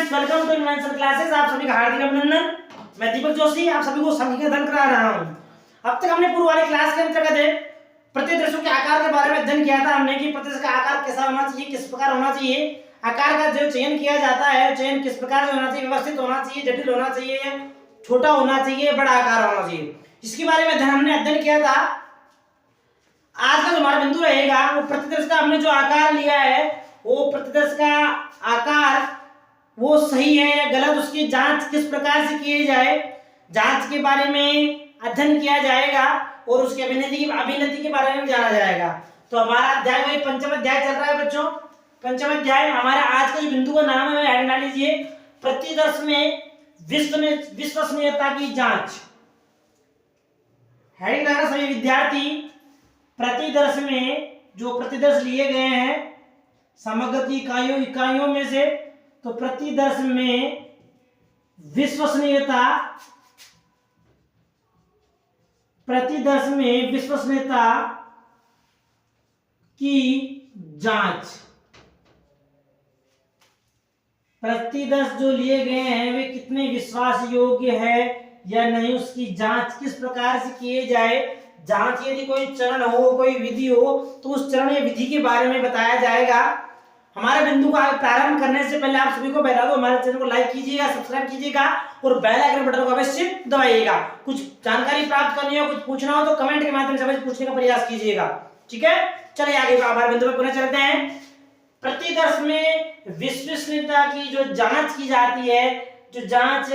Friends, welcome to invention classes. आप सभी का हार्दिक अभिनंदन। मैं दीपक जोशी आप सभी को संख्या अध्ययन करा रहा हूं। अब तक हमने पूर्व वाली क्लास के अंतर्गत प्रतिदर्शों के आकार के बारे में अध्ययन किया था हमने कि प्रतिदर्श का आकार कैसा होना चाहिए, किस प्रकार होना चाहिए, आकार का जो चयन किया जाता है चयन किस प्रकार से होना चाहिए, व्यवस्थित होना चाहिए, जटिल होना चाहिए, छोटा होना चाहिए, बड़ा आकार होना चाहिए। इसके बारे में हमने अध्ययन किया था। आज का जो हमारा बिंदु रहेगा वो प्रतिदर्श का हमने जो आकार लिया है वो प्रतिदर्श का आकार वो सही है या गलत, उसकी जांच किस प्रकार से की जाए, जांच के बारे में अध्ययन किया जाएगा और उसके अभिनति के बारे में जाना जाएगा। तो हमारा अध्याय वही पंचम अध्याय चल रहा है बच्चों। पंचम अध्याय हमारा आज का जो बिंदु का नाम है हेडिंग डाल लीजिए, प्रतिदर्श में विश्वसनीयता की जांच। हेडिंग डालना सभी विद्यार्थी, प्रतिदर्श में जो प्रतिदर्श लिए गए हैं समग्र की इकाइयों में से, तो प्रतिदर्श में विश्वसनीयता की जांच। प्रतिदर्श जो लिए गए हैं वे कितने विश्वास योग्य है या नहीं, उसकी जांच किस प्रकार से किए जाए। जांच यदि कोई चरण हो, कोई विधि हो, तो उस चरण या विधि के बारे में बताया जाएगा। हमारे बिंदु का प्रारंभ करने से पहले आप सभी को बता दो, हमारे चैनल को लाइक कीजिएगा, सब्सक्राइब कीजिएगा और बेल आइकन बटन को अवश्य दबाइएगा। कुछ जानकारी प्राप्त करनी हो, कुछ पूछना हो तो कमेंट के माध्यम से अवश्य पूछने का प्रयास कीजिएगा। ठीक है, चलिए आगे हमारे बिंदु पर पुनः चलते हैं। प्रतिदर्श में विश्वसनीयता की जो जांच की जाती है, जो जांच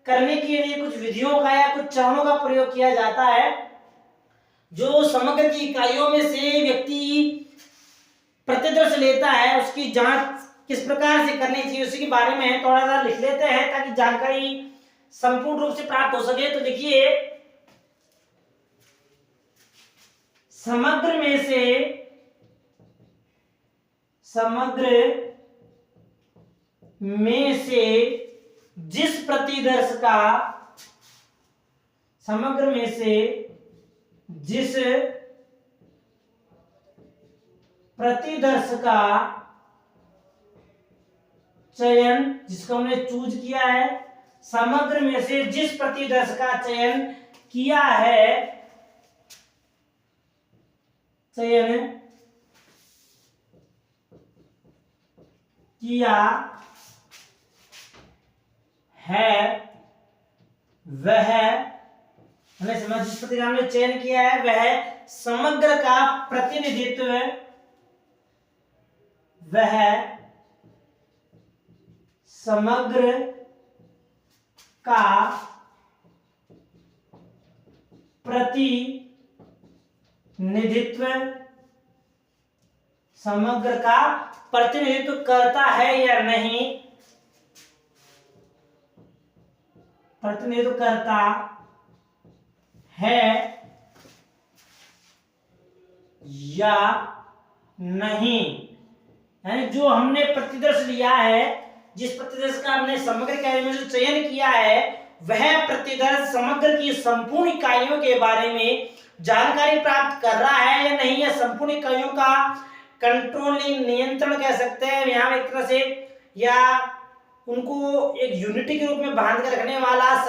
करने के लिए कुछ विधियों का या कुछ चरणों का प्रयोग किया जाता है। जो समग्र की इकाइयों में से व्यक्ति प्रतिदर्श लेता है उसकी जांच किस प्रकार से करनी चाहिए उसी के बारे में थोड़ा सा लिख लेते हैं ताकि जानकारी संपूर्ण रूप से प्राप्त हो सके। तो देखिए, समग्र में से जिस प्रतिदर्श का चयन, जिसको हमने चूज किया है, समग्र में से जिस प्रतिदर्श का चयन किया है वह, जिस प्रतिदर्श हमने चयन किया है वह समग्र का प्रतिनिधित्व करता है या नहीं, प्रतिनिधित्व करता है या नहीं। यानी जो हमने प्रतिदर्श लिया है, जिस प्रतिदर्श का हमने समग्र इकाइयों में से चयन किया है, वह प्रतिदर्श समग्र की संपूर्ण इकाइयों के बारे में जानकारी प्राप्त कर रहा है या नहीं, या संपूर्ण इकाइयों का कंट्रोलिंग नियंत्रण कह सकते हैं यहाँ एक तरह से, या उनको एक यूनिटी के रूप में बांध कर रखने वाला,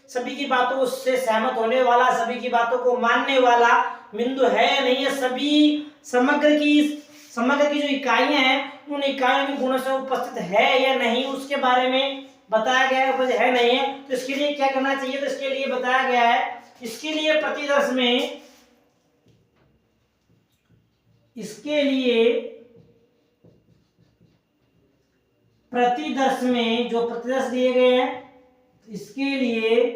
सभी की बातों से सहमत होने वाला, सभी की बातों को मानने वाला बिंदु है या नहीं, है सभी समग्र की जो इकाइयां हैं उन इकाइयों में गुणों से उपस्थित है या नहीं, उसके बारे में बताया गया है नहीं है। तो इसके लिए क्या करना चाहिए, तो इसके लिए बताया गया है, इसके लिए प्रतिदर्श में जो प्रतिदर्श दिए गए हैं, इसके लिए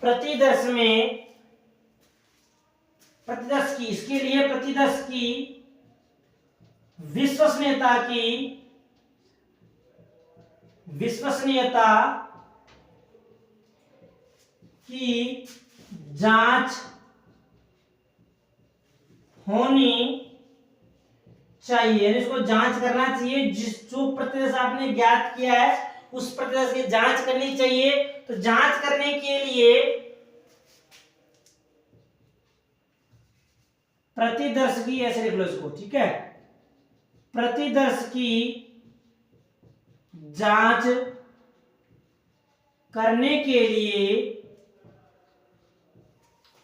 प्रतिदर्श की विश्वसनीयता की जांच होनी चाहिए। इसको जांच करना चाहिए, जो प्रतिदर्श आपने ज्ञात किया है उस प्रतिदर्श की जांच करनी चाहिए। तो जांच करने के लिए प्रतिदर्श की, ऐसे लिख लो इसको, ठीक है, प्रतिदर्श की जांच करने के लिए,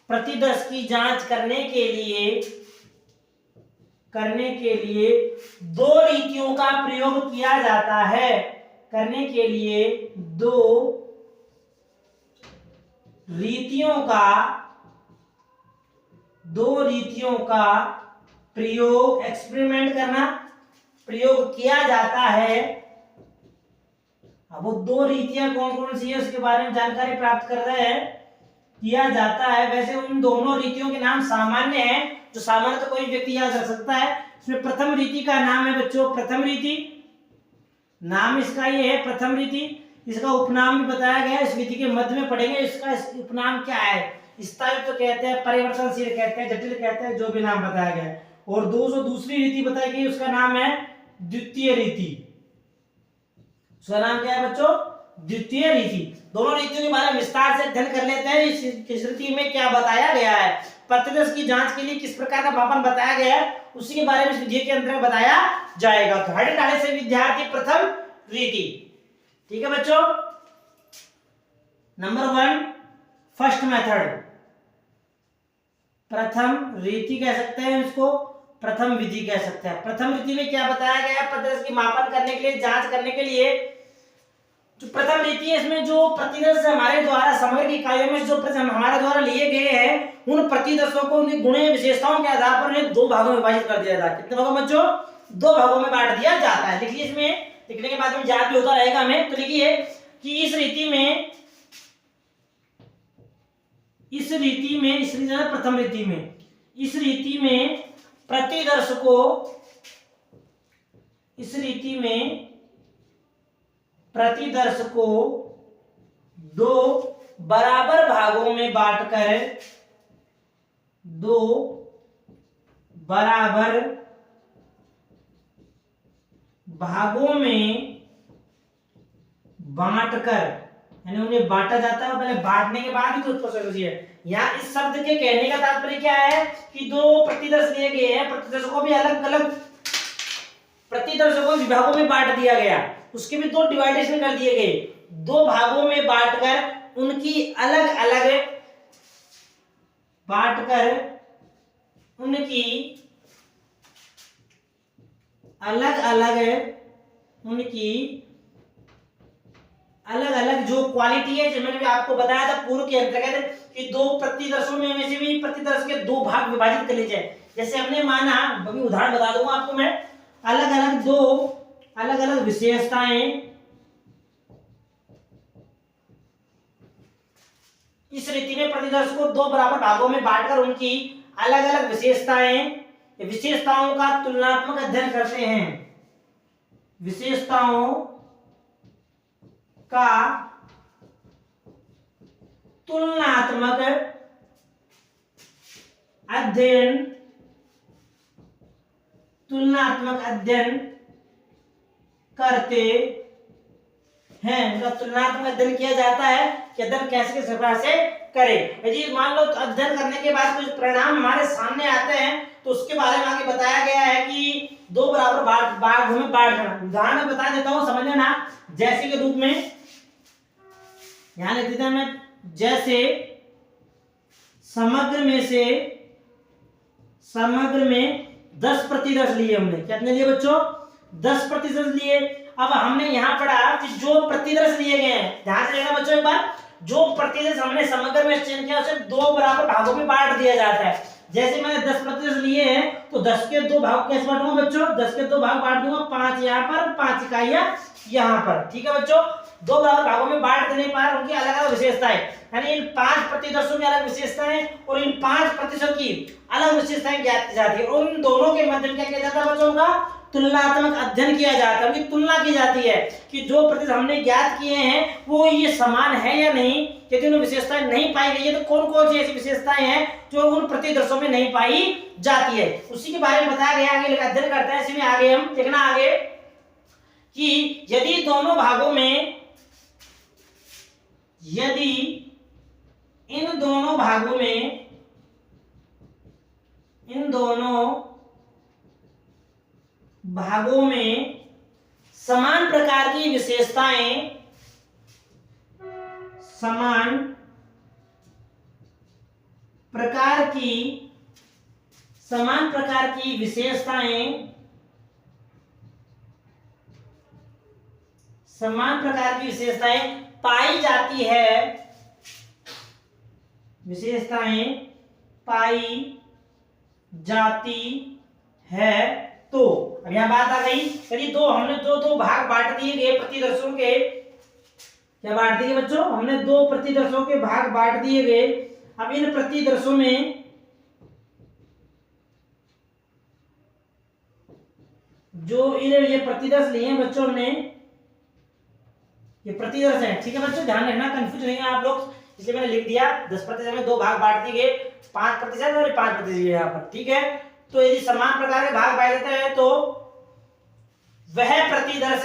प्रतिदर्श की जांच करने के लिए दो रीतियों का प्रयोग किया जाता है। करने के लिए दो रीतियों का प्रयोग, एक्सपेरिमेंट करना, प्रयोग किया जाता है। अब वो दो रीतियां कौन कौन सी है उसके बारे में जानकारी प्राप्त कर रहे हैं। किया जाता है, वैसे उन दोनों रीतियों के नाम सामान्य हैं, जो सामान्य तो कोई व्यक्ति याद रख सकता है। इसमें प्रथम रीति का नाम है बच्चों प्रथम रीति, नाम इसका ये है प्रथम रीति। इसका उपनाम भी बताया गया है, इस रीति के मध्य में पढ़ेंगे इसका उपनाम क्या है। स्थायी तो कहते हैं, परिवर्तनशील कहते हैं, जटिल कहते हैं, जो भी नाम बताया गया है। और दूसरी रीति बताई गई, उसका नाम है द्वितीय रीति। उसका नाम क्या है बच्चों? द्वितीय रीति। दोनों रीतियों के बारे में विस्तार से अध्ययन कर लेते हैं। इस रीति में क्या बताया गया है, प्रतिदर्श की जांच के लिए किस प्रकार का मापन बताया गया है, उसी के बारे में इस विधि के अंतर्गत बताया जाएगा। तो हर डाले से विद्यार्थी प्रथम रीति, ठीक है बच्चों। नंबर 1 फर्स्ट मेथड, प्रथम रीति कह सकते हैं इसको, प्रथम विधि कह सकते हैं। प्रथम रीति में क्या बताया गया है, प्रतिदर्श की मापन करने के लिए, जांच करने के लिए जो प्रथम रीति है, इसमें जो प्रतिदर्श हमारे द्वारा समग्र इकाइयों में जो हमारे द्वारा लिए गए हैं, उन प्रतिदर्शों को उनकी गुणीय विशेषताओं के आधार पर उन्हें 2 भागों में विभाजित कर दिया जाता है। कितने भागों में बच्चों? 2 भागों में बांट दिया जाता है। देखिए इसमें लिखने के बाद में याद भी होता रहेगा हमें। तो लिखिए कि इस रीति में प्रथम रीति में, इस रीति में प्रतिदर्श को 2 बराबर भागों में बांटकर, 2 बराबर भागों में बांटकर, यानी उन्हें बांटा जाता है। पहले बांटने के बाद ही तो प्रोसेस होती है। यहाँ इस शब्द के कहने का तात्पर्य क्या है कि 2 प्रतिदर्श लिए गए हैं, प्रतिदर्शों को भी अलग अलग प्रतिदर्शों को विभागों में बांट दिया गया, उसके भी 2 डिवाइडेशन कर दिए गए। 2 भागों में बांटकर उनकी अलग अलग जो क्वालिटी है, जो मैंने भी आपको बताया था पूर्व के अंतर्गत कि 2 प्रतिदर्शों में से भी प्रतिदर्श के 2 भाग विभाजित कर लिए जाए। जैसे हमने माना, अभी उदाहरण बता दूंगा आपको मैं, अलग अलग विशेषताएं, इस रीति में प्रतिदर्श को 2 बराबर भागों में बांटकर उनकी अलग अलग विशेषताओं का तुलनात्मक अध्ययन करते हैं। विशेषताओं का तुलनात्मक अध्ययन करते हैं। जब तुलनात्मक अध्ययन किया जाता है कि अध्ययन कैसे किस प्रकार से करें। यदि मान लो अध्ययन करने के बाद कुछ परिणाम हमारे सामने आते हैं तो उसके बारे में आगे बताया गया है कि 2 बराबर भागों में बांटना। उदाहरण में बता देता हूं, समझ लेना। जैसे के रूप में यहां लिख देता मैं, जैसे समग्र में 10 प्रतिदर्श लिए हमने। कितने लिए बच्चों? 10 प्रतिदर्श लिए। अब हमने यहाँ पढ़ा कि जो प्रतिदर्श लिए गए हैं, ध्यान से लेना बच्चों एक बार, जो प्रतिदर्श हमने समग्र में चयन किया उसे 2 बराबर भागों में बांट दिया जाता है। जैसे मैंने 10 प्रतिदर्श लिए हैं तो 10 के 2 भाग कैसे बांटूंगा बच्चों? 10 के 2 भाग बांट दूंगा, 5 यहाँ पर, 5 इकाइयां यहाँ पर। ठीक है बच्चों, 2 बराबर भागों में बांट देने पर उनकी अलग अलग विशेषताएं, यानी इन 5 प्रतिदर्शों की अलग विशेषताएं और इन 5 प्रतिशत की अलग विशेषताएं ज्ञात की जाती है। और उन दोनों के मध्य में क्या किया जाता है बच्चों का? तुलनात्मक अध्ययन किया जाता है, उनकी तुलना की जाती है कि जो प्रतिशत हमने ज्ञात किए हैं वो ये समान है या नहीं। यदि उन विशेषताएं नहीं पाई गई है तो कौन कौन सी ऐसी विशेषताएं हैं जो उन प्रतिदर्शों में नहीं पाई जाती है, उसी के बारे में बताया गया। आगे अध्ययन करते हैं, इसमें आगे हम देखना आगे कि यदि दोनों भागों में, यदि इन दोनों भागों में समान प्रकार की विशेषताएं, समान प्रकार की विशेषताएं, समान प्रकार की विशेषताएं पाई जाती है, विशेषताएं पाई जाती है। तो अब यहां बात आ गई, यदि हमने दो भाग बांट दिए गए प्रतिदर्शों के, क्या बांट दिए बच्चों, हमने दो प्रतिदर्शों के भाग बांट दिए गए। अब इन प्रतिदर्शों में जो ये प्रतिदर्श लिए हैं बच्चों ने, ये प्रतिदर्श है, ठीक है बच्चों, ध्यान रखना, कंफ्यूज नहीं है आप लोग, इसलिए मैंने लिख दिया 10% में दो भाग बांट दिए गए, 5% और 5% यहाँ पर, ठीक है। तो यदि समान प्रकार के भाग पाए जाते हैं तो वह प्रतिदर्श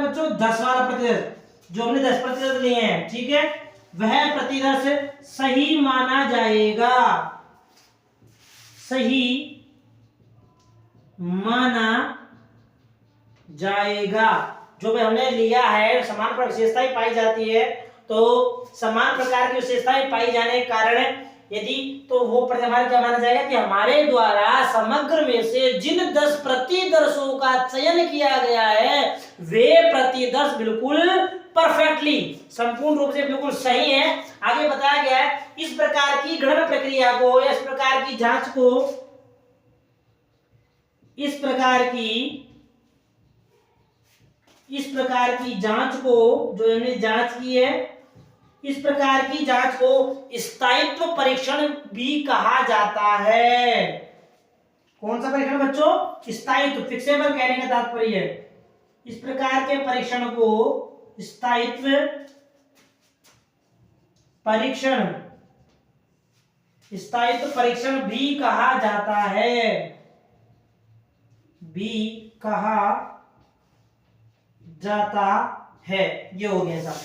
बच्चों 10 वाला प्रतिदर्श, जो हमने 10% लिए हैं, ठीक है, वह प्रतिदर्श सही माना जाएगा, सही माना जाएगा। जो भी हमने लिया है समान पर विशेषताएं पाई जाती है, तो समान प्रकार की विशेषताएं पाई जाने के कारण यदि तो वो हमारा क्या माना जाएगा कि हमारे द्वारा समग्र में से जिन 10 प्रतिदर्शों का चयन किया गया है वे प्रतिदर्श बिल्कुल परफेक्टली, संपूर्ण रूप से बिल्कुल सही है। आगे बताया गया है इस प्रकार की गणना प्रक्रिया को या इस प्रकार की जांच को, इस प्रकार की जांच को जो हमने जांच की है, इस प्रकार की जांच को स्थायित्व परीक्षण भी कहा जाता है। कौन सा परीक्षण बच्चों? स्थायित्व, फिक्सेबल कहने का तात्पर्य है। इस प्रकार के परीक्षण को स्थायित्व परीक्षण भी कहा जाता है, ये हो गया साहब।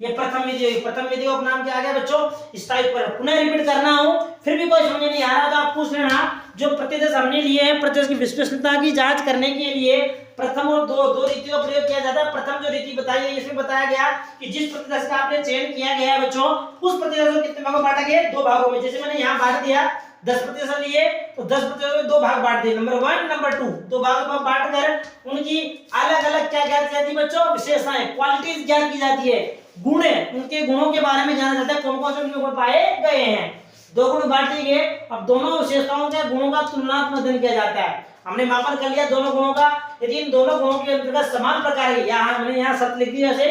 ये प्रथम विधि होगी। प्रथम विधि का नाम क्या आ गया बच्चों? स्थायित्व परीक्षण। पुनः रिपीट करना हो, फिर भी कोई समझ नहीं आ रहा तो आप पूछ लेना। जो प्रतिदर्श हमने लिए हैं, प्रतिदर्श की विश्वसनीयता की जांच करने के लिए प्रथम और दो रीतियों का प्रयोग किया जाता है। प्रथम जो रीति बताई है इसमें बताया गया कि जिस प्रतिदर्श का आपने चयन किया गया है बच्चों, उस प्रतिदर्श को कितने भागों में बांटा गया? 2 भागों में। जैसे मैंने यहाँ बांट दिया 10% लिए तो 10% में 2 भाग बांट दिए, नंबर 1 नंबर 2, 2 भागों में बांट कर उनकी अलग अलग क्या ज्ञात की जाती है बच्चों? विशेषताएं, क्वालिटीज ज्ञात की जाती है, गुण है, उनके गुणों के बारे में जाना जाता है, कौन कौन से उनके गुण पाए गए हैं। 2 गुण बांट दिए गए, अब दोनों विशेषताओं के गुणों का तुलनात्मक अध्ययन किया जाता है। हमने मापन कर लिया दोनों गुणों का, यदि इन दोनों गुणों के अंतर्गत समान प्रकार है, हमने यहाँ शर्त लिख दी जैसे,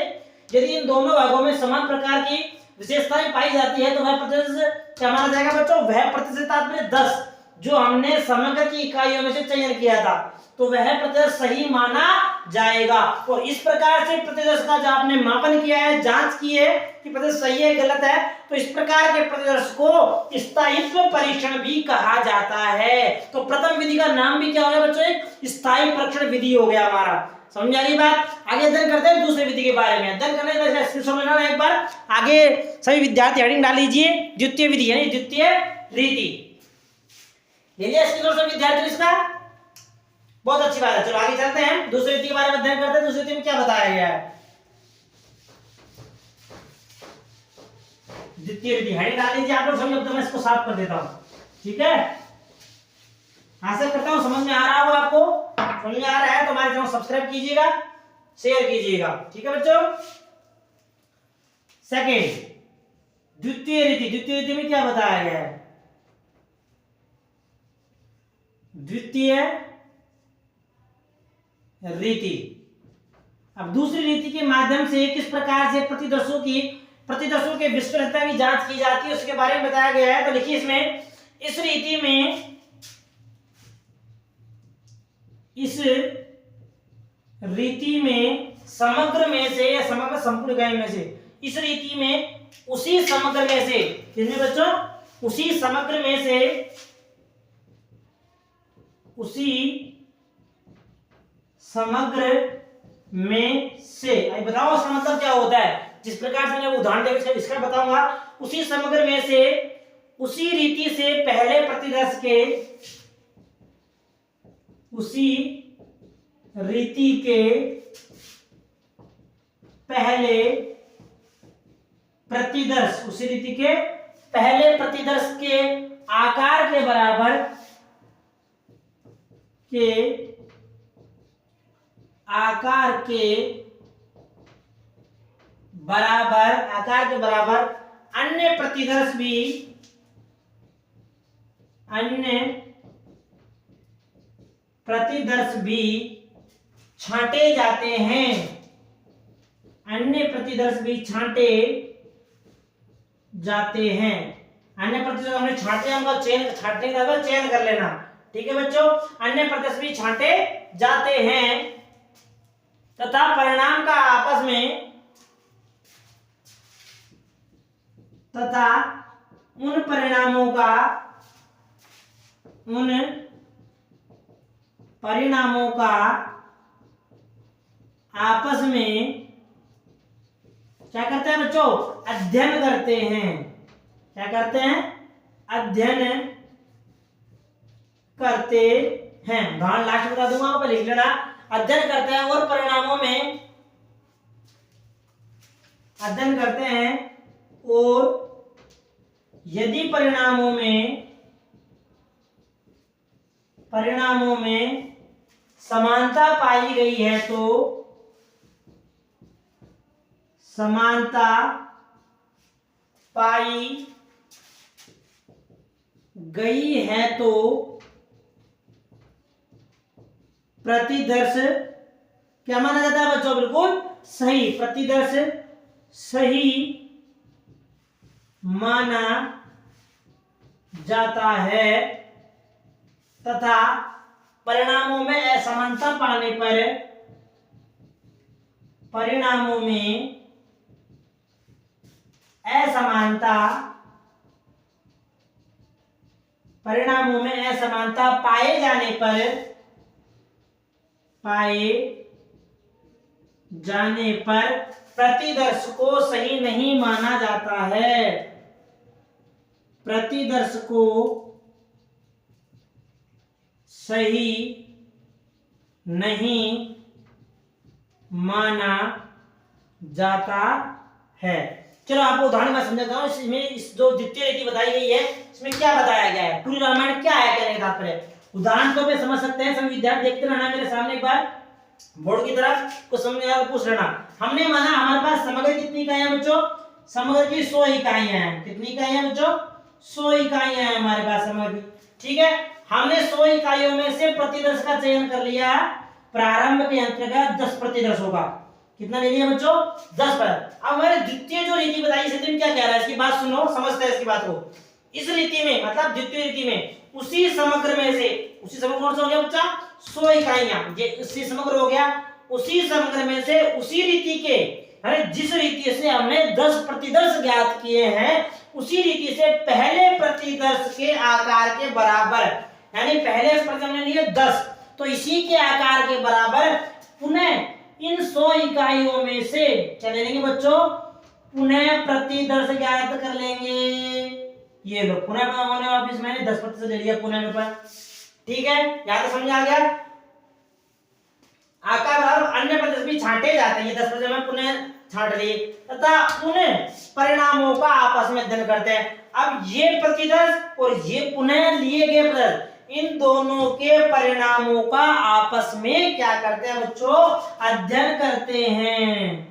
यदि इन दोनों भागों में समान प्रकार की विशेषताएं पाई जाती है तो वह प्रतिशत क्या माना जाएगा बच्चों? वह प्रतिशत तात्पर्य 10 जो हमने समग्र की इकाइयों में से चयन किया था, तो वह प्रतिदर्श सही माना जाएगा। और इस प्रकार से प्रतिदर्श का जो आपने मापन किया है, जांच की है कि प्रतिदर्श सही है गलत है, तो इस प्रकार के प्रतिदर्श को स्थायित्व परीक्षण भी कहा जाता है। तो प्रथम विधि का नाम भी क्या हो गया बच्चों? एक स्थायी परीक्षण विधि हो गया हमारा। समझ आ रही बात? आगे अध्ययन करते हैं दूसरे विधि के बारे में। अध्ययन करने से समझना एक बार आगे सभी विद्यार्थी हेडिंग डाल लीजिए, द्वितीय विधि यानी द्वितीय रीति। ले लिया विद्यार्थी इसका? बहुत अच्छी बात है। चलो आगे चलते हैं, दूसरी रीति के बारे में अध्ययन करते हैं। दूसरी रीति में क्या बताया गया है? द्वितीय रीति हेडिंग डाल लीजिए आप लोग सभी। अब तो मैं इसको साफ कर देता हूं, ठीक है? आशा करता हूं समझ में आ रहा होगा आपको। समझ में आ रहा है तो हमारे चैनल सब्सक्राइब कीजिएगा, शेयर कीजिएगा, ठीक है बच्चों? सेकेंड, द्वितीय रीति। द्वितीय रीति में क्या बताया गया है? द्वितीय रीति। अब दूसरी रीति के माध्यम से किस प्रकार से प्रतिदर्शों के विश्वसनीयता की जांच की जाती है उसके बारे में बताया गया है। तो लिखिए इसमें, इस रीति में समग्र में से या समग्र संपूर्ण इकाई में से, इस रीति में उसी समग्र में से, किसमें बच्चों? उसी समग्र में से, उसी समग्र में से, अभी बताओ इसका मतलब क्या होता है? जिस प्रकार से मैं उदाहरण देकर इसका बताऊंगा। उसी समग्र में से उसी रीति से पहले प्रतिदर्श के उसी रीति के पहले प्रतिदर्श उसी रीति के पहले प्रतिदर्श के आकार के बराबर आकार के बराबर अन्य प्रतिदर्श भी छांटे जाते हैं। अन्य प्रतिदर्श भी छांटे जाते हैं। अन्य प्रतिदर्श हमने छांटे, हमको छांटने का चयन कर लेना। ठीक है बच्चों, अन्य प्रतिदर्श भी छांटे जाते हैं तथा परिणाम का आपस में तथा उन परिणामों का आपस में क्या करते हैं बच्चों? अध्ययन करते हैं। क्या करते हैं? अध्ययन करते हैं। उदाहरण लास्ट बता दूंगा, आप लिख लेना। अध्ययन करते हैं और परिणामों में अध्ययन करते हैं और यदि परिणामों में समानता पाई गई है तो समानता पाई गई है तो प्रतिदर्श क्या माना जाता है बच्चों? बिल्कुल सही, प्रतिदर्श सही माना जाता है तथा परिणामों में असमानता पाने पर परिणामों में असमानता पाए जाने पर प्रतिदर्श को सही नहीं माना जाता है। प्रतिदर्श को सही नहीं माना जाता है। चलो आपको उदाहरण में समझाता हूं। इसमें इस जो द्वितीय रीति बताई गई है, इसमें क्या बताया गया है, पूरी रामायण क्या है कहने का तात्पर्य। उदाहरण तो में समझ सकते हैं सभी विद्यार्थी। देखते रहना मेरे सामने एक बार बोर्ड की तरफ, कुछ समझ आया तो पूछ लेना। हमने माना हमारे पास समग्र कितनी इकाइयां बच्चों? समग्र की 100 इकाइयां हैं। कितनी इकाइयां बच्चों? 100 इकाइयां हैं हमारे पास समग्र की। ठीक है, हमने 100 इकाइयों में से प्रतिदर्श का चयन कर लिया। प्रारंभ के अंतर्गत 10 प्रतिदर्शों का कितना ले लिया बच्चों? 10 पर। अब हमारे द्वितीय जो रीति बताई इस रीति में क्या कह रहा है, इसकी बात सुनो, समझते हैं इसकी बात को। इस रीति में मतलब द्वितीय रीति में उसी समग्र में से, उसी समग्र कौन सा हो गया बच्चा? 100 इकाइयां, ये उसी समग्र हो गया। उसी समग्र में से उसी रीति के, अरे जिस रीति से हमने 10 प्रतिदर्श ज्ञात किए हैं, उसी रीति से पहले प्रतिदर्श के आकार के बराबर, यानी पहले प्रतिदर्श हमने लिए 10, तो इसी के आकार के बराबर पुनः इन 100 इकाइयों में से क्या ले लेंगे बच्चों? पुनः प्रतिदर्श ज्ञात कर लेंगे। ये लो, पुनः होने वापस मैंने 10% ले लिया पुनः में पर। ठीक है, यहां तक समझ आ गया। आकार बराबर अन्य प्रतिदर्श भी छांटे जाते हैं। ये 10% में पुनः छांट लिए तथा पुनः परिणामों का आपस में अध्ययन करते हैं। अब ये प्रतिदर्श और ये पुनः लिए गए प्रतिदर्श, इन दोनों के परिणामों का आपस में क्या करते हैं बच्चों? अध्ययन करते हैं।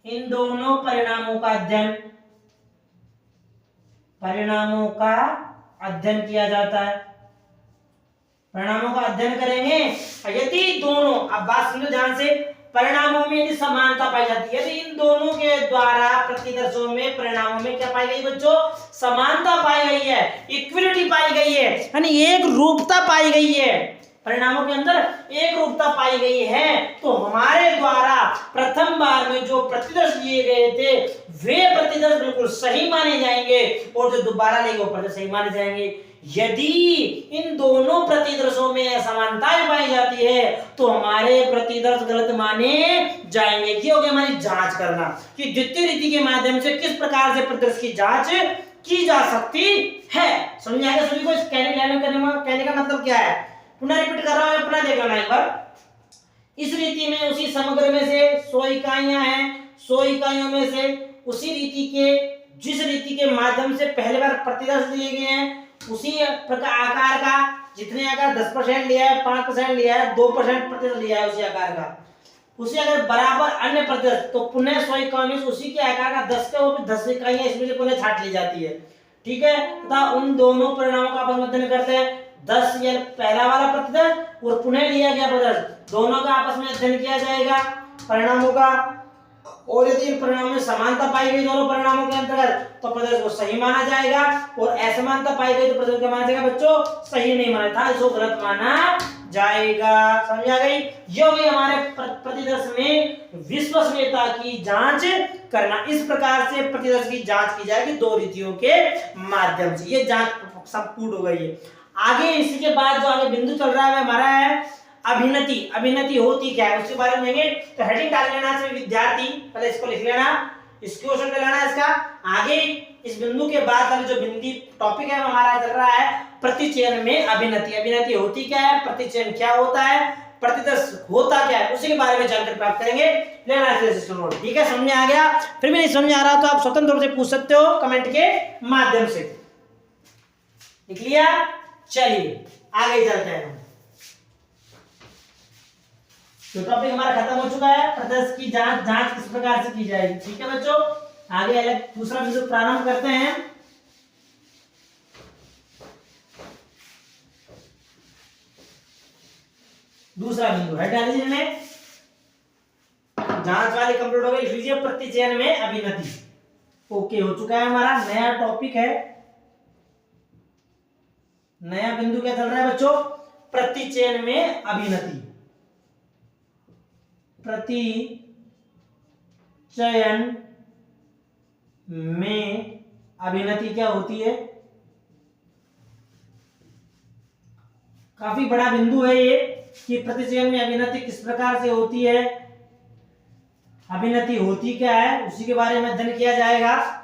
इन दोनों परिणामों का अध्ययन किया जाता है। परिणामों का अध्ययन करेंगे। यदि दोनों, अब बात सुनो ध्यान से, परिणामों में यदि समानता पाई जाती है, यदि इन दोनों के द्वारा प्रतिदर्शों में परिणामों में क्या पाई गई बच्चों? समानता पाई गई है, इक्विलिटी पाई गई है, यानी एक रूपता पाई गई है, परिणामों के अंदर एक रूपता पाई गई है, तो हमारे द्वारा प्रथम बार में जो प्रतिदर्श लिए गए थे वे प्रतिदर्श बिल्कुल सही माने जाएंगे और जो दोबारा लिए वो प्रतिदर्श सही माने जाएंगे। यदि इन दोनों प्रतिदर्शों में असमानताएं पाई जाती है तो हमारे प्रतिदर्श गलत माने जाएंगे। ये हो गया हमारी जांच करना कि द्वितीय रीति के माध्यम से किस प्रकार से प्रतिदर्श की जांच की जा सकती है। समझ आएगा सभी को? इस कहने का मतलब क्या है? पुनः रिपीट कर रहा हूं, पुनः देख लेना एक बार। इस रीति में उसी समग्र में से 100 इकाइयां हैं, 100 इकाइयों में से उसी रीति के जिस रीति के माध्यम से पहले बार प्रतिदर्श लिए गए हैं उसी प्रकार आकार का जितने आकार 10% लिया है, 5% लिया है, 2% प्रतिदर्श लिया है उसी आकार का, उसी अगर बराबर अन्य प्रतिदर्श तो पुनः 100 इकाइयों में उसी के आकार का 10 के ऊपर 10 इकाइयां इसमें से पुनः छांट ली जाती है। ठीक है, तथा उन दोनों परिणामों का आपस में अध्ययन करते हैं। 10 या पहला वाला प्रतिदर्श और पुनः लिया गया प्रतिदर्श दोनों का आपस में अध्ययन किया जाएगा परिणामों का, और यदि इन परिणामों में समानता पाई गई दोनों परिणामों के अंतर्गत तो प्रतिदर्श को सही माना जाएगा, और असमानता पाई गई तो प्रतिदर्श क्या माना जाएगा बच्चों? सही नहीं माना था, इसको गलत माना जाएगा। समझ आ गई? ये भी हमारे प्रतिदर्श में विश्वसनीयता की जांच करना। इस प्रकार से प्रतिदर्श की जांच की जाएगी दो रीतियों के माध्यम से। ये जांच संपूर्ण हो गई है। आगे इसी के बाद जो आगे बिंदु चल रहा है हमारा है अभिनति। अभिनति होती क्या है उसके बारे में लेंगे। तो हेडिंग डाल लेना है विद्यार्थी, पहले इसको लिख लेना, इसको क्वेश्चन कर लेना इसका। आगे इस बिंदु के बाद वाला जो बिंदु टॉपिक है हमारा चल रहा है प्रतिचयन में अभिनति। अभिनति होती क्या है, प्रतिचयन क्या होता है, प्रतिदर्श होता क्या है, उसी के बारे में जानकारी प्राप्त करेंगे। लेना है, ठीक है? समझ में आ गया? फिर भी नहीं समझ आ रहा तो आप स्वतंत्र रूप से पूछ सकते हो कमेंट के माध्यम से। लिख लिया? चलिए आगे चलते हैं। तो टॉपिक हमारा खत्म हो चुका है। प्रतिदर्श की जांच किस प्रकार से की जाएगी। ठीक है बच्चों, आगे अलग दूसरा बिंदु प्रारंभ करते हैं। दूसरा बिंदु है डाल लीजिए, जांच वाली कंप्लीट हो गई। लिख लीजिए प्रतिचयन में अभिनति। ओके हो चुका है, हमारा नया टॉपिक है। नया बिंदु क्या चल रहा है बच्चों? प्रतिचयन में अभिनति। प्रतिचयन में अभिनति क्या होती है? काफी बड़ा बिंदु है ये कि प्रतिचयन में अभिनति किस प्रकार से होती है, अभिनति होती क्या है, उसी के बारे में अध्ययन किया जाएगा।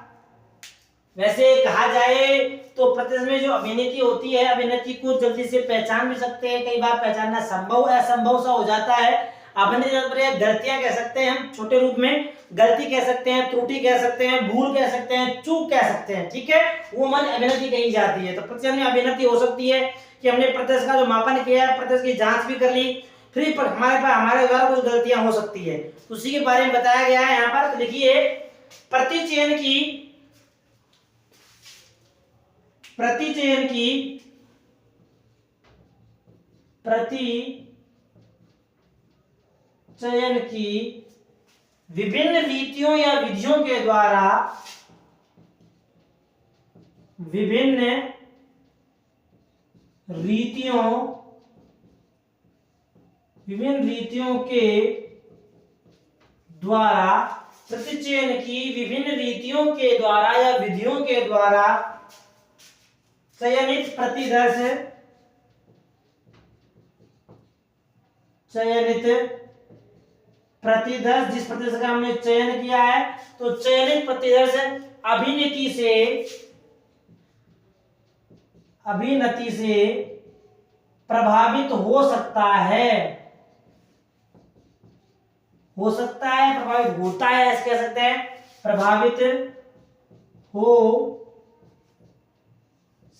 वैसे कहा जाए तो प्रतिचयन में जो अभिनति होती है, अभिनति को जल्दी से पहचान भी सकते हैं, कई बार पहचानना संभव असंभव सा हो जाता है। अभिनति गलतियां कह सकते हैं हम, छोटे रूप में गलती कह सकते हैं, त्रुटि कह सकते हैं, भूल कह सकते हैं, चूक कह सकते हैं। ठीक है, वो मन अभिनति कही जाती है। तो प्रतिचयन में अभिनति हो सकती है कि हमने प्रतिदर्श का जो मापन किया है, प्रतिदर्श की जांच भी कर ली, फिर पर हमारे द्वारा कुछ गलतियां हो सकती है, उसी के बारे में बताया गया है यहाँ पर। तो लिखिए प्रतिचयन की विभिन्न रीतियों या विधियों के द्वारा प्रतिचयन की विभिन्न रीतियों के द्वारा या विधियों के द्वारा चयनित प्रतिदर्श जिस प्रतिदर्श का हमने चयन किया है, तो चयनित प्रतिदर्श अभिनति से प्रभावित हो सकता है, प्रभावित होता है, ऐसे कह सकते हैं, प्रभावित हो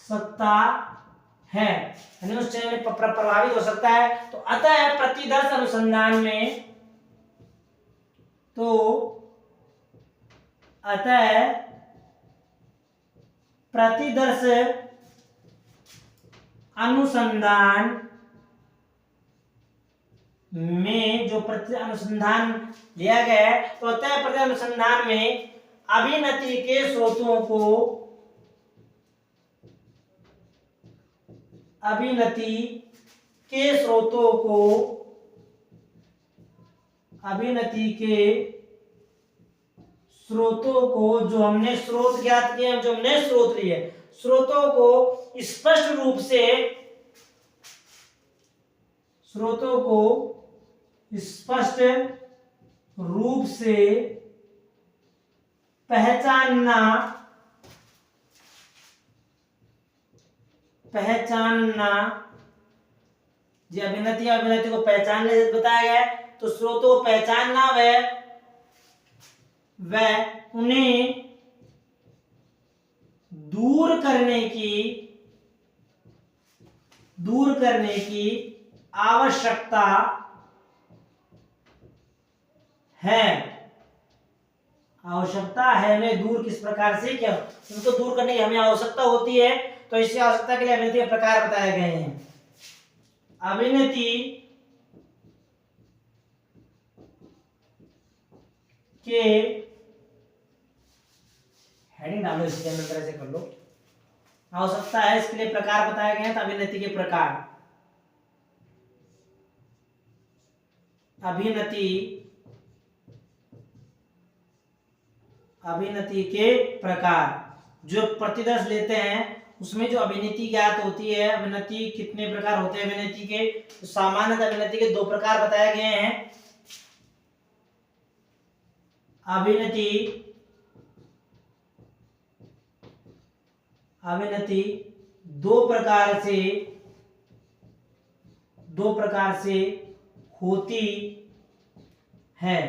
सकता है, यानी उस चयन में प्रभावित हो सकता है। तो अतः प्रतिदर्श अनुसंधान में प्रतिदर्श अनुसंधान में जो अनुसंधान लिया गया है, तो अतः प्रतिदर्श अनुसंधान में अभिनति के स्रोतों को जो हमने स्रोत ज्ञात किए, जो हमने स्रोत लिए, स्रोतों को स्पष्ट पहचानना पहचानना, जी अभिनति को पहचानने से बताया गया है। तो स्रोतों को पहचानना व उन्हें दूर करने की आवश्यकता है। हमें दूर किस प्रकार से, क्या उनको दूर करने की हमें आवश्यकता होती है। तो इसी आवश्यकता के लिए अभिनति के प्रकार बताए गए हैं। अभिनति के हेडिंग डालो, इसके अंदर तरह से कर लो। आवश्यकता है, इसके लिए प्रकार बताए गए हैं। तो अभिनति के प्रकार, अभिनति के प्रकार जो प्रतिदर्श लेते हैं उसमें जो अभिनति ज्ञात होती है। अभिनति कितने प्रकार होते हैं अभिनति के? तो सामान्यतः अभिनति के 2 प्रकार बताए गए हैं। अभिनति 2 प्रकार से होती है।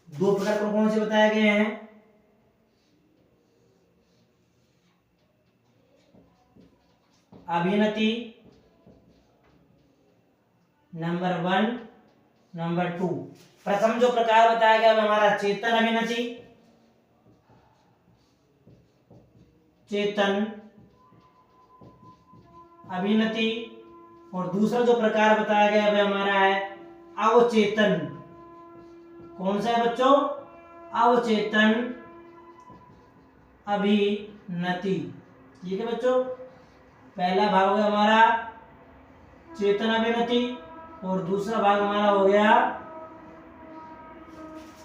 2 प्रकार कौन कौन से बताए गए हैं? अभिनति नंबर 1, नंबर 2। प्रथम जो प्रकार बताया गया वो हमारा चेतन अभिनति, और दूसरा जो प्रकार बताया गया वह हमारा है अवचेतन। कौन सा है बच्चों? अवचेतन अभिनति। ठीक है बच्चों, पहला भाग हो गया हमारा चेतन अभिनति और दूसरा भाग हमारा हो गया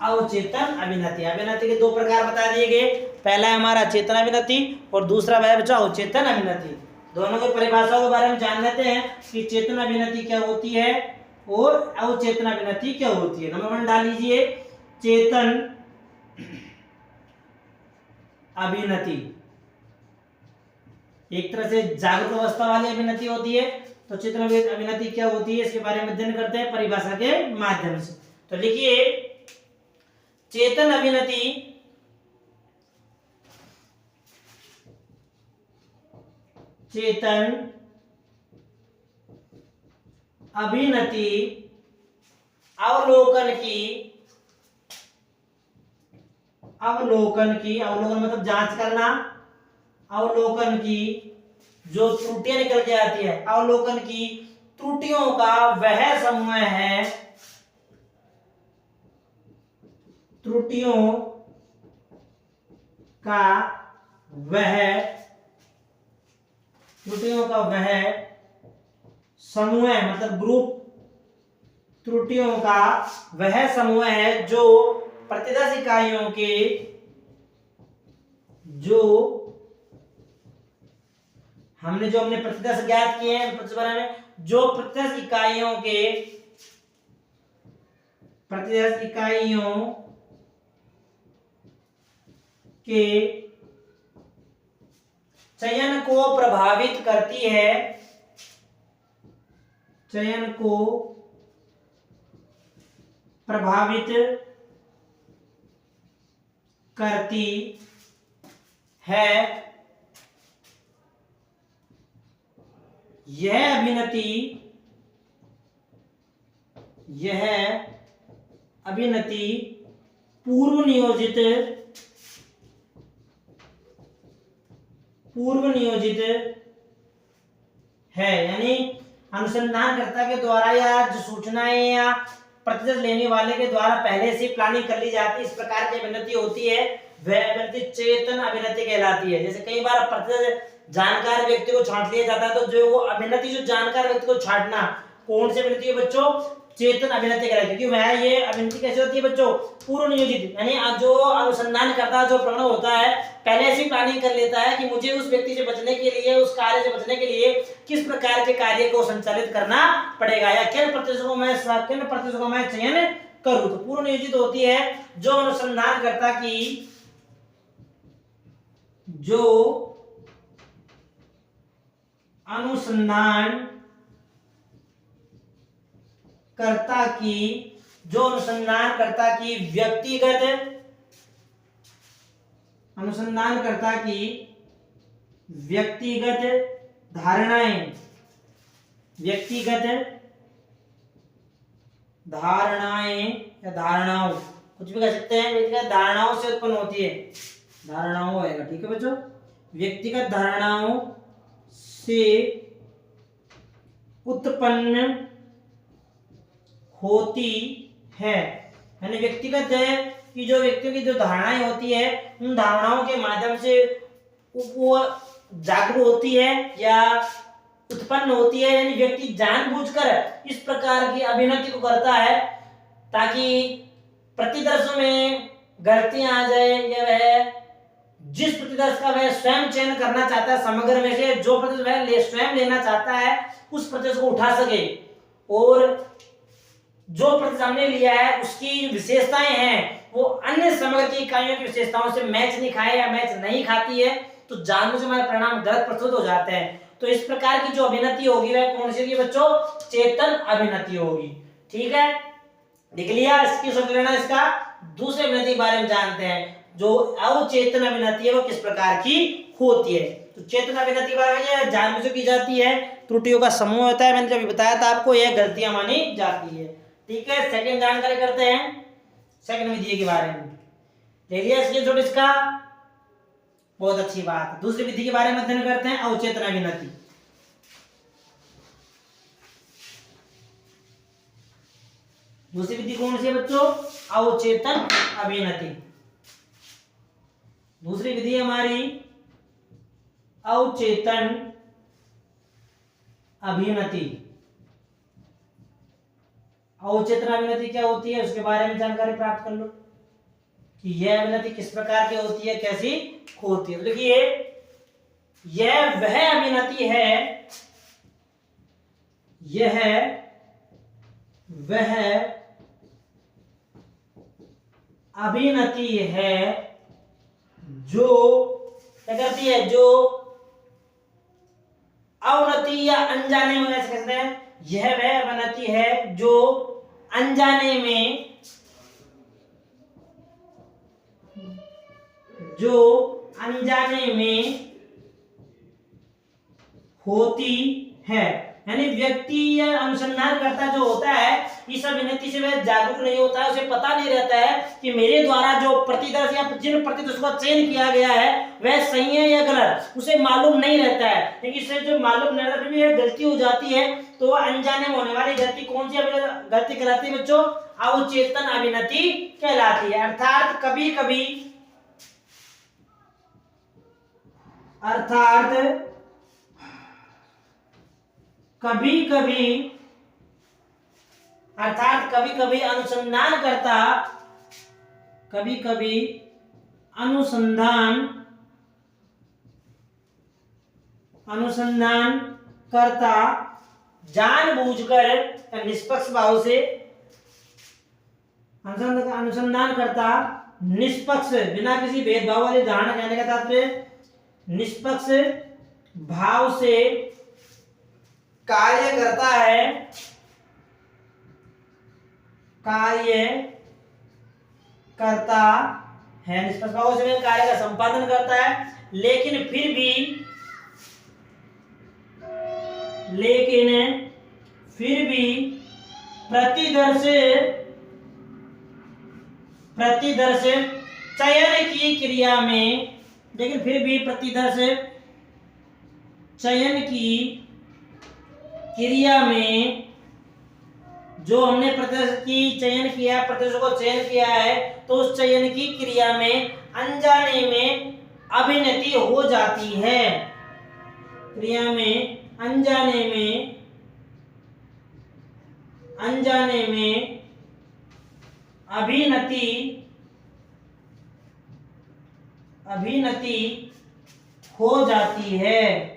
अवचेतन अभिनति। अभिनति के 2 प्रकार बता दिए गए। पहला है हमारा चेतन अभिनति और दूसरा है बच्चों अवचेतन अभिनति। दोनों की परिभाषा के बारे में जान लेते हैं कि चेतन अभिनति क्या होती है और अवचेतन अभिनति क्या होती है। नंबर 1 डाल लीजिए, चेतन अभिनति एक तरह से जागृत अवस्था वाली अभिनति होती है। तो चेतन अभिनति क्या होती है इसके बारे में अध्ययन करते हैं परिभाषा के माध्यम से। तो लिखिए, चेतन अभिनति अवलोकन मतलब जांच करना, अवलोकन की जो त्रुटियां निकल के आती है, अवलोकन की त्रुटियों का वह समूह है, त्रुटियों का वह समूह है, मतलब ग्रुप, त्रुटियों का वह समूह है जो प्रतिदर्श इकाइयों के हमने प्रतिदर्श ज्ञात किए हैं प्रतिदर्श में, जो प्रतिदर्श इकाइयों के चयन को प्रभावित करती है, चयन को प्रभावित करती है। यह अभिनति पूर्व नियोजित है, यानी अनुसंधानकर्ता के द्वारा या जो सूचनाएं या प्रतिदर्श लेने वाले के द्वारा पहले से प्लानिंग कर ली जाती है। इस प्रकार की अभिनति होती है, वह अभिनति चेतन अभिनति कहलाती है। जैसे कई बार प्रतिदर्श जानकार व्यक्ति को छांट लिया जाता है, तो जो वो अभिनति जो जानकार व्यक्ति को छांटना कौन सी अभिनति है बच्चों? चेतन अभिनति कहलाती है। क्योंकि वह ये अभिनति कैसे होती है बच्चों? पूर्व नियोजित, यानी जो अनुसंधान करता जो प्रणव होता है पहले से प्लानिंग कर लेता है कि मुझे उस व्यक्ति से बचने के लिए, उस कार्य से बचने के लिए किस प्रकार के कार्य को संचालित करना पड़ेगा या किन प्रतिशतों को मैं चयन करूं। तो पूर्व नियोजित होती है जो अनुसंधानकर्ता की अनुसंधान कर्ता की व्यक्तिगत धारणाएं या धारणाओं, कुछ भी कह सकते हैं, व्यक्तिगत धारणाओं से उत्पन्न होती है, धारणाओं आएगा, ठीक है बच्चों, व्यक्तिगत धारणाओं से उत्पन्न होती है, यानी व्यक्तिगत है कि जो व्यक्तियों की जो धारणाएं होती है, उन धारणाओं के माध्यम से वो जागरूक होती है या उत्पन्न होती है, यानी व्यक्ति जानबूझकर इस प्रकार की अभिनति को करता है ताकि प्रतिदर्शों में गलतियां आ जाए, या वह जिस प्रतिदर्श का वह स्वयं चयन करना चाहता है समग्र में से, जो प्रतिदर्श वह स्वयं लेना चाहता है उस प्रतिदर्श को उठा सके, और जो प्रतिदर्श हमने लिया है उसकी विशेषताएं हैं वो अन्य समग्र की इकाइयों की विशेषताओं से मैच नहीं खाए या मैच नहीं खाती है, तो जानबूझ हमारे परिणाम गलत प्रस्तुत हो जाते हैं। तो इस प्रकार की जो अभिनति होगी वह कौन सी होगी बच्चों? चेतन अभिनति होगी, ठीक है, लिख लिया। इसकी संकलना इसका दूसरे अभिनति के बारे में जानते हैं, जो अवचेतन अभिनति है वो किस प्रकार की होती है। तो चेतन अभिनति के बारे में जानबूझ की जाती है, त्रुटियों का समूह होता है, मैंने जब बताया था आपको, यह गलतियां मानी जाती है, ठीक है। सेकंड जानकारी करते हैं सेकंड विधि के बारे में, ले लिया स्क्रीनशॉट इसका, बहुत अच्छी बात है। दूसरी विधि के बारे में अध्ययन करते हैं, अवचेतन अभिनति। दूसरी विधि कौन सी है बच्चों? अवचेतन अभिनति। दूसरी विधि हमारी अवचेतन अभिनति। अवचेतन अभिनति क्या होती है उसके बारे में जानकारी प्राप्त कर लो कि यह अभिनति किस प्रकार की होती है, कैसी होती है। तो देखिए, यह वह अभिनति है, यह वह अभिनति है जो क्या करती है, जो अवनति या अनजाने में ऐसे कहते हैं, यह वह अभिनति है जो अनजाने में होती है, यानी व्यक्ति या अनुसंधान करता जो होता है इस अभिनति से वह जागरूक नहीं होता है, उसे पता नहीं रहता है कि मेरे द्वारा जो प्रतिदर्श या जिन प्रतिदर्श का चयन किया गया है वह सही है या गलत, उसे मालूम नहीं रहता है। लेकिन इससे जो मालूम नहीं रहता है गलती हो जाती है, तो वह अनजाने में होने वाली गलती कौन सी गलती कहलाती है बच्चों? अवचेतन अभिनति कहलाती है। अर्थात कभी कभी अनुसंधान करता जानबूझकर निष्पक्ष भाव से अनुसंधान करता निष्पक्ष बिना किसी भेदभाव वाली धारणा, कहने का तात्पर्य निष्पक्ष भाव से कार्य करता है, निष्पक्ष भाव से कार्य का संपादन करता है, लेकिन फिर भी प्रतिदर्श चयन की क्रिया में, जो हमने प्रतिदर्श की चयन किया, प्रतिदर्श को चयन किया है, तो उस चयन की क्रिया में अनजाने में अभिनति हो जाती है, क्रिया में अनजाने में अभिनति हो जाती है।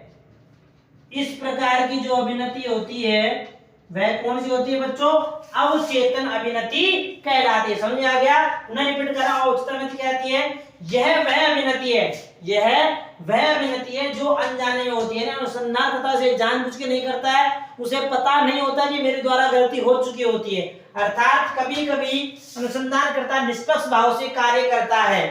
इस प्रकार की जो अभिनति होती है वह कौन सी होती है बच्चों? अवचेतन अभिनति कहलाती है। समझ आ गया? उन्हें रिपीट करा, अवचेतन अभिनति कहती है, यह वह अभिनति है यह वह अभिनति है जो अनजाने में होती है ना, अनुसंधानकर्ता उसे जानबूझ के नहीं करता है, उसे पता नहीं होता कि मेरे द्वारा गलती हो चुकी होती है। अर्थात कभी कभी अनुसंधानकर्ता निष्पक्ष भाव से कार्य करता है।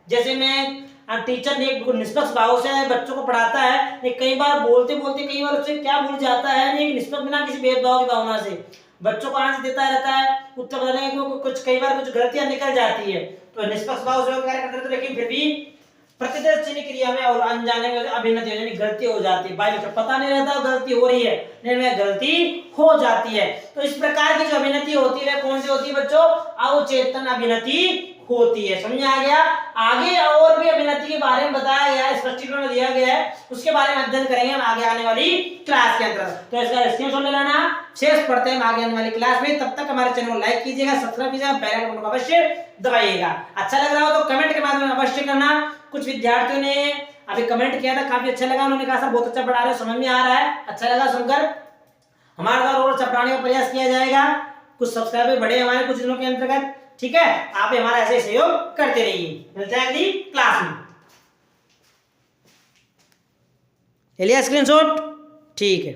जैसे मैं टीचर ने निष्पक्ष भाव से बच्चों को पढ़ाता है, लेकिन कई बार बोलते बोलते कई बार उससे क्या भूल जाता है, नहीं निष्पक्ष बिना किसी भेदभाव की भावना से बच्चों को आंसर देता रहता है, उत्तर बताने को कुछ कई बार कुछ गलतियां निकल जाती है, तो निष्पक्ष भाव से कार्य करते हैं, लेकिन फिर भी प्रतिदर्श चिन्ह क्रिया में और अनजाने में अभिनति यानी गलती हो जाती है। भाई बच्चों पता नहीं रहता गलती हो रही है, लेकिन गलती हो जाती है। तो इस प्रकार की जो अभिनति होती है कौन सी होती है बच्चों? अवचेतन अभिनति होती है। समझ आ गया? आगे और भी अभिनति के बारे में बताया गया है, स्पष्टीकरण दिया गया है, उसके बारे में अध्ययन करेंगे हम आगे आने वाली क्लास के अंदर। तो इसका स्क्रीनशॉट ले लेना, शेष पढ़ते हैं आगे आने वाली क्लास में। तब तक हमारे चैनल को लाइक कीजिएगा, सब्सक्राइब कीजिएगा, बेल आइकन को अवश्य दबाइएगा। अच्छा लग रहा हो तो कमेंट के माध्यम में अवश्य करना। कुछ विद्यार्थियों ने अभी कमेंट किया था, काफी अच्छा लगा, उन्होंने कहा सर बहुत अच्छा पढ़ा रहे हो, समझ में आ रहा है, अच्छा लगा सुनकर। हमारे द्वारा और अच्छा पढ़ाने का प्रयास किया जाएगा। कुछ सब्सक्राइबर बढ़े हमारे कुछ दिनों के अंतर्गत, ठीक है? आप हमारा ऐसे सहयोग करते रहिए। मिलते हैं अगली क्लास में। ले लिया स्क्रीनशॉट? ठीक है।